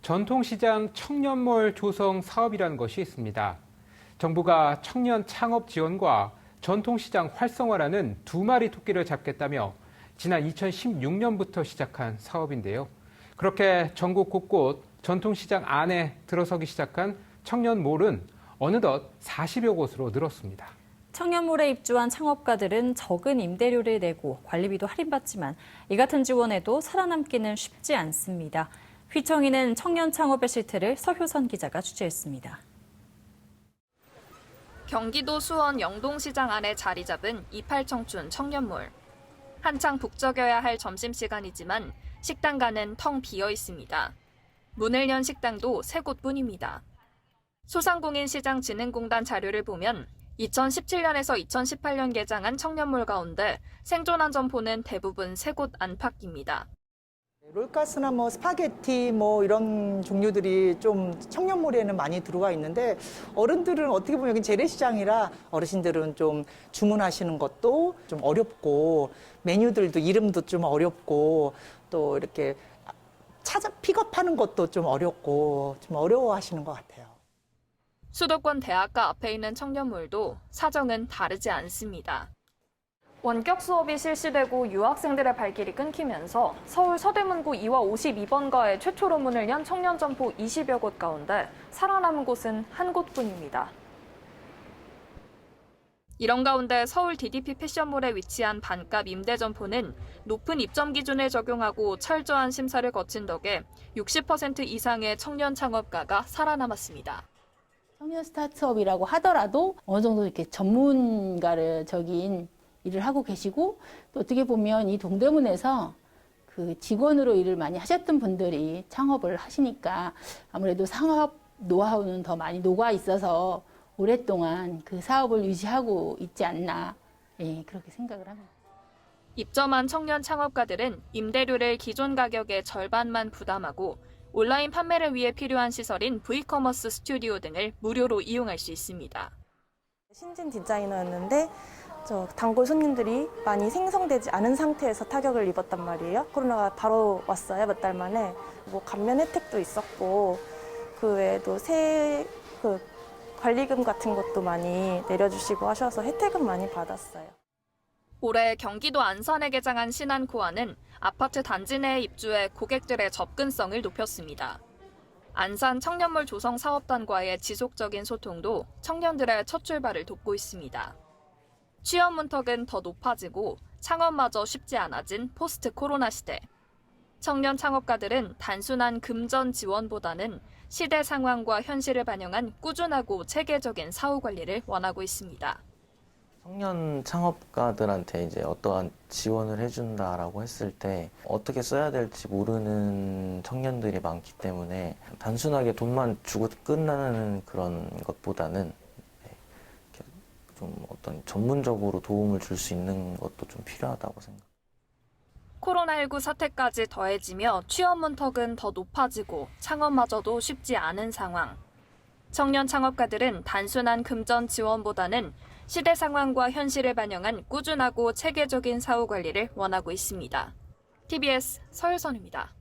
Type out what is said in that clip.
전통시장 청년몰 조성 사업이라는 것이 있습니다. 정부가 청년 창업 지원과 전통시장 활성화라는 두 마리 토끼를 잡겠다며 지난 2016년부터 시작한 사업인데요. 그렇게 전국 곳곳 전통시장 안에 들어서기 시작한 청년몰은 어느덧 40여 곳으로 늘었습니다. 청년몰에 입주한 창업가들은 적은 임대료를 내고 관리비도 할인받지만 이 같은 지원에도 살아남기는 쉽지 않습니다. 휘청이는 청년 창업의 실태를 서효선 기자가 취재했습니다. 경기도 수원 영동시장 안에 자리 잡은 이팔청춘 청년몰. 한창 북적여야 할 점심시간이지만 식당가는 텅 비어 있습니다. 문을 연 식당도 3곳뿐입니다. 소상공인시장진흥공단 자료를 보면 2017년에서 2018년 개장한 청년몰 가운데 생존한 점포는 대부분 3곳 안팎입니다. 롤가스나 스파게티 이런 종류들이 좀 청년몰에는 많이 들어와 있는데 어른들은 어떻게 보면 여기 재래시장이라 어르신들은 좀 주문하시는 것도 좀 어렵고 메뉴들도 이름도 좀 어렵고 또 이렇게 찾아 픽업하는 것도 좀 어렵고 좀 어려워하시는 것 같아요. 수도권 대학가 앞에 있는 청년몰도 사정은 다르지 않습니다. 원격 수업이 실시되고 유학생들의 발길이 끊기면서 서울 서대문구 2와 52번가에 최초로 문을 연 청년 점포 20여 곳 가운데 살아남은 곳은 한 곳뿐입니다. 이런 가운데 서울 DDP 패션몰에 위치한 반값 임대 점포는 높은 입점 기준을 적용하고 철저한 심사를 거친 덕에 60% 이상의 청년 창업가가 살아남았습니다. 청년 스타트업이라고 하더라도 어느 정도 이렇게 전문가를 적인 일을 하고 계시고 또 어떻게 보면 이 동대문에서 그 직원으로 일을 많이 하셨던 분들이 창업을 하시니까 아무래도 창업 노하우는 더 많이 녹아 있어서 오랫동안 그 사업을 유지하고 있지 않나 그렇게 생각을 합니다. 입점한 청년 창업가들은 임대료를 기존 가격의 절반만 부담하고 온라인 판매를 위해 필요한 시설인 V커머스 스튜디오 등을 무료로 이용할 수 있습니다. 신진 디자이너였는데 단골 손님들이 많이 생성되지 않은 상태에서 타격을 입었단 말이에요. 코로나가 바로 왔어요, 몇 달 만에. 감면 혜택도 있었고 그 외에도 관리금 같은 것도 많이 내려주시고 하셔서 혜택은 많이 받았어요. 올해 경기도 안산에 개장한 신안코아는 아파트 단지 내에 입주해 고객들의 접근성을 높였습니다. 안산 청년몰 조성 사업단과의 지속적인 소통도 청년들의 첫 출발을 돕고 있습니다. 취업 문턱은 더 높아지고 창업마저 쉽지 않아진 포스트 코로나 시대. 청년 창업가들은 단순한 금전 지원보다는 시대 상황과 현실을 반영한 꾸준하고 체계적인 사후 관리를 원하고 있습니다. 청년 창업가들한테 이제 어떠한 지원을 해준다라고 했을 때 어떻게 써야 될지 모르는 청년들이 많기 때문에 단순하게 돈만 주고 끝나는 그런 것보다는 좀 어떤 전문적으로 도움을 줄 수 있는 것도 좀 필요하다고 생각합니다. 코로나19 사태까지 더해지며 취업 문턱은 더 높아지고 창업마저도 쉽지 않은 상황. 청년 창업가들은 단순한 금전 지원보다는 시대 상황과 현실을 반영한 꾸준하고 체계적인 사후 관리를 원하고 있습니다. TBS 서유선입니다.